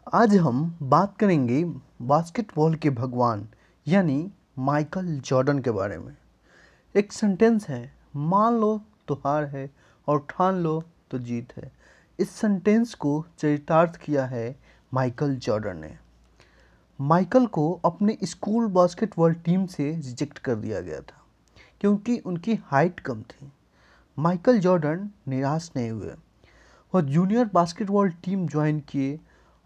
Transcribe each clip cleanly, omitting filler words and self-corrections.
आज हम बात करेंगे बास्केटबॉल के भगवान यानी माइकल जॉर्डन के बारे में। एक सेंटेंस है, मान लो तो हार है और ठान लो तो जीत है। इस सेंटेंस को चरितार्थ किया है माइकल जॉर्डन ने। माइकल को अपने स्कूल बास्केटबॉल टीम से रिजेक्ट कर दिया गया था क्योंकि उनकी हाइट कम थी। माइकल जॉर्डन निराश नहीं हुए और जूनियर बास्केटबॉल टीम ज्वाइन किए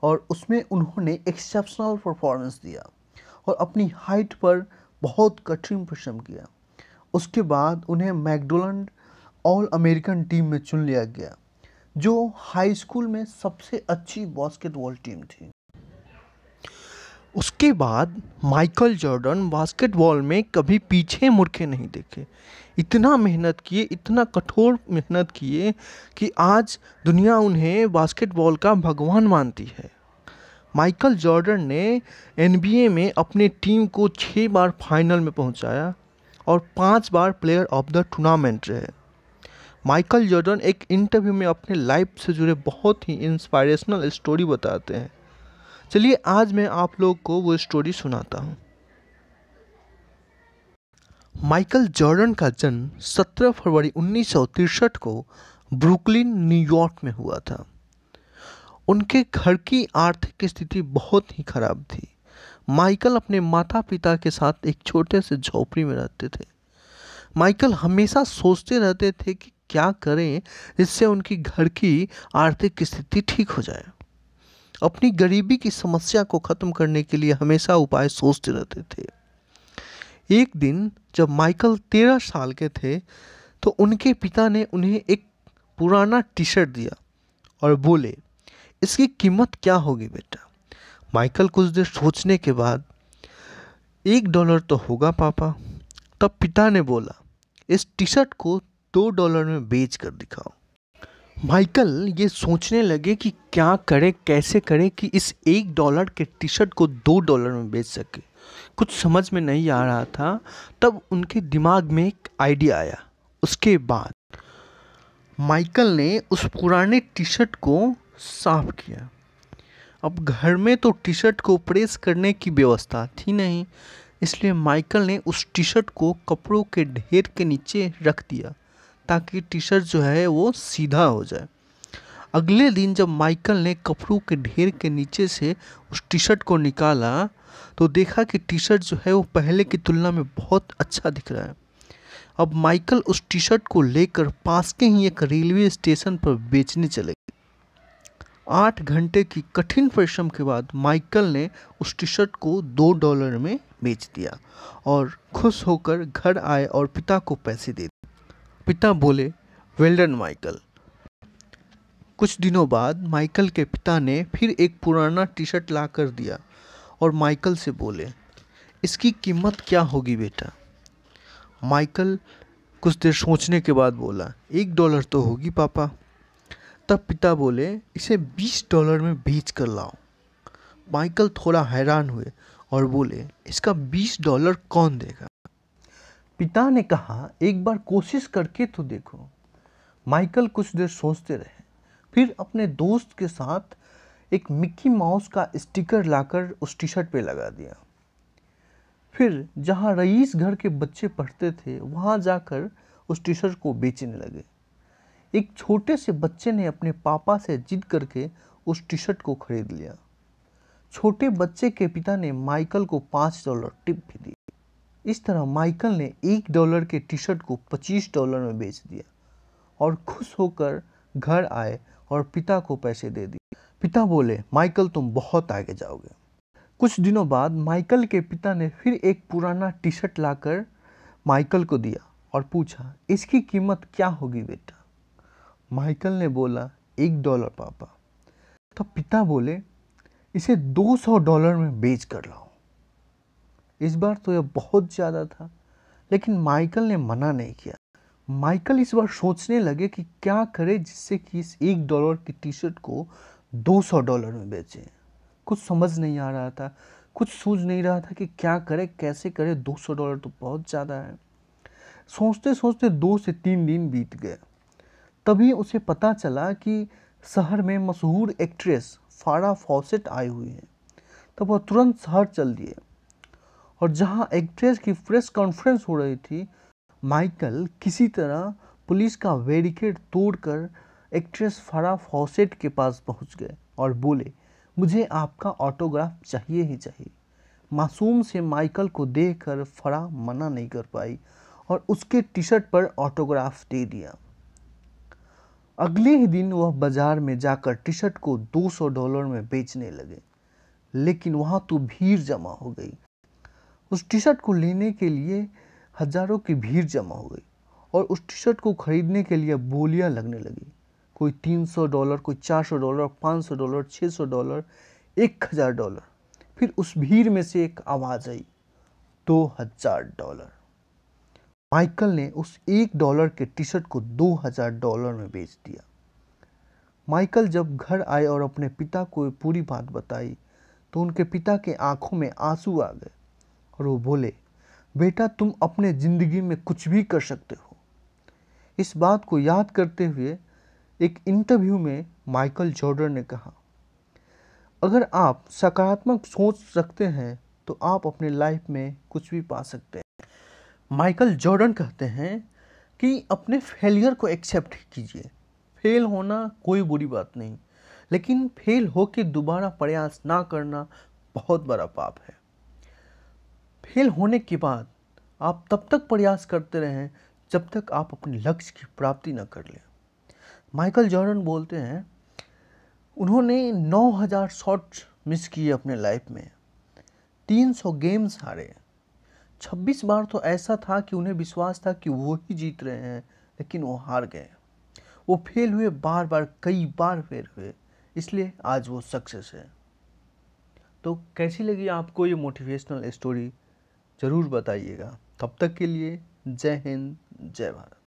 और उसमें उन्होंने एक्सेप्शनल परफॉर्मेंस दिया और अपनी हाइट पर बहुत कठिन परिश्रम किया। उसके बाद उन्हें मैकडोनल्ड ऑल अमेरिकन टीम में चुन लिया गया, जो हाई स्कूल में सबसे अच्छी बास्केटबॉल टीम थी। उसके बाद माइकल जॉर्डन बास्केटबॉल में कभी पीछे मुड़ के नहीं देखे। इतना मेहनत किए, इतना कठोर मेहनत किए कि आज दुनिया उन्हें बास्केटबॉल का भगवान मानती है। माइकल जॉर्डन ने एनबीए में अपने टीम को 6 बार फाइनल में पहुंचाया और 5 बार प्लेयर ऑफ द टूर्नामेंट रहे। माइकल जॉर्डन एक इंटरव्यू में अपने लाइफ से जुड़े बहुत ही इंस्पायरेशनल स्टोरी बताते हैं। चलिए आज मैं आप लोग को वो स्टोरी सुनाता हूँ। माइकल जॉर्डन का जन्म 17 फरवरी 1963 को ब्रुकलिन, न्यूयॉर्क में हुआ था। उनके घर की आर्थिक स्थिति बहुत ही खराब थी। माइकल अपने माता पिता के साथ एक छोटे से झोपड़ी में रहते थे। माइकल हमेशा सोचते रहते थे कि क्या करें जिससे उनकी घर की आर्थिक स्थिति ठीक हो जाए। अपनी गरीबी की समस्या को ख़त्म करने के लिए हमेशा उपाय सोचते रहते थे। एक दिन जब माइकल 13 साल के थे तो उनके पिता ने उन्हें एक पुराना टी शर्ट दिया और बोले, इसकी कीमत क्या होगी बेटा? माइकल कुछ देर सोचने के बाद, $1 तो होगा पापा। तब पिता ने बोला, इस टी शर्ट को $2 में बेच कर दिखाओ। माइकल ये सोचने लगे कि क्या करें, कैसे करें कि इस $1 के टी शर्ट को $2 में बेच सके। कुछ समझ में नहीं आ रहा था। तब उनके दिमाग में एक आइडिया आया। उसके बाद माइकल ने उस पुराने टी शर्ट को साफ किया। अब घर में तो टी शर्ट को प्रेस करने की व्यवस्था थी नहीं, इसलिए माइकल ने उस टी शर्ट को कपड़ों के ढेर के नीचे रख दिया ताकि टी शर्ट जो है वो सीधा हो जाए। अगले दिन जब माइकल ने कपड़ों के ढेर के नीचे से उस टी शर्ट को निकाला तो देखा कि टी शर्ट जो है वो पहले की तुलना में बहुत अच्छा दिख रहा है। अब माइकल उस टी शर्ट को लेकर पास के ही एक रेलवे स्टेशन पर बेचने चले गए। 8 घंटे की कठिन परिश्रम के बाद माइकल ने उस टी शर्ट को $2 में बेच दिया और खुश होकर घर आए और पिता को पैसे दे दिए। पिता बोले, वेल डन माइकल। कुछ दिनों बाद माइकल के पिता ने फिर एक पुराना टी शर्ट ला कर दिया और माइकल से बोले, इसकी कीमत क्या होगी बेटा? माइकल कुछ देर सोचने के बाद बोला, $1 तो होगी पापा। तब पिता बोले, इसे $20 में बेच कर लाओ। माइकल थोड़ा हैरान हुए और बोले, इसका $20 कौन देगा? पिता ने कहा, एक बार कोशिश करके तो देखो। माइकल कुछ देर सोचते रहे, फिर अपने दोस्त के साथ एक मिक्की माउस का स्टिकर लाकर उस टी शर्ट पे लगा दिया। फिर जहाँ रईस घर के बच्चे पढ़ते थे वहाँ जाकर उस टी शर्ट को बेचने लगे। एक छोटे से बच्चे ने अपने पापा से जिद करके उस टी शर्ट को खरीद लिया। छोटे बच्चे के पिता ने माइकल को $5 टिप भी दी। इस तरह माइकल ने $1 के टी शर्ट को $25 में बेच दिया और खुश होकर घर आए और पिता को पैसे दे दिए। पिता बोले, माइकल तुम बहुत आगे जाओगे। कुछ दिनों बाद माइकल के पिता ने फिर एक पुराना टी शर्ट लाकर माइकल को दिया और पूछा, इसकी कीमत क्या होगी बेटा? माइकल ने बोला, $1 पापा। तब पिता बोले, इसे $200 में बेच कर लाओ। इस बार तो यह बहुत ज़्यादा था, लेकिन माइकल ने मना नहीं किया। माइकल इस बार सोचने लगे कि क्या करे जिससे कि इस $1 की टी शर्ट को $200 में बेचें। कुछ समझ नहीं आ रहा था, कुछ सूझ नहीं रहा था कि क्या करे, कैसे करे। $200 तो बहुत ज़्यादा है। सोचते सोचते 2 से 3 दिन बीत गए। तभी उसे पता चला कि शहर में मशहूर एक्ट्रेस फारा फॉसेट आई हुई हैं, तब वह तुरंत शहर चल दिए और जहां एक्ट्रेस की प्रेस कॉन्फ्रेंस हो रही थी, माइकल किसी तरह पुलिस का बैरिकेड तोड़कर एक्ट्रेस फारा फॉसेट के पास पहुंच गए और बोले, मुझे आपका ऑटोग्राफ चाहिए ही चाहिए। मासूम से माइकल को देखकर फरा मना नहीं कर पाई और उसके टी शर्ट पर ऑटोग्राफ दे दिया। अगले ही दिन वह बाजार में जाकर टी शर्ट को $200 में बेचने लगे, लेकिन वहां तो भीड़ जमा हो गई। उस टी शर्ट को लेने के लिए हजारों की भीड़ जमा हो गई और उस टी शर्ट को खरीदने के लिए बोलियां लगने लगी। कोई $300, कोई $400, $500, $600, $1000। फिर उस भीड़ में से एक आवाज आई, $2000। माइकल ने उस $1 के टी शर्ट को $2000 में बेच दिया। माइकल जब घर आए और अपने पिता को पूरी बात बताई तो उनके पिता के आंखों में आंसू आ गए और वो बोले, बेटा तुम अपने जिंदगी में कुछ भी कर सकते हो। इस बात को याद करते हुए एक इंटरव्यू में माइकल जॉर्डन ने कहा, अगर आप सकारात्मक सोच रखते हैं तो आप अपने लाइफ में कुछ भी पा सकते हैं। माइकल जॉर्डन कहते हैं कि अपने फेलियर को एक्सेप्ट कीजिए। फेल होना कोई बुरी बात नहीं, लेकिन फेल होकर दोबारा प्रयास ना करना बहुत बड़ा पाप है। फेल होने के बाद आप तब तक प्रयास करते रहें जब तक आप अपने लक्ष्य की प्राप्ति न कर लें। माइकल जॉर्डन बोलते हैं, उन्होंने 9000 शॉट्स मिस किए अपने लाइफ में, 300 गेम्स हारे, 26 बार तो ऐसा था कि उन्हें विश्वास था कि वो ही जीत रहे हैं, लेकिन वो हार गए। वो फेल हुए, बार बार कई बार फेल हुए, इसलिए आज वो सक्सेस है। तो कैसी लगी आपको ये मोटिवेशनल स्टोरी, ज़रूर बताइएगा। तब तक के लिए जय हिंद, जय भारत।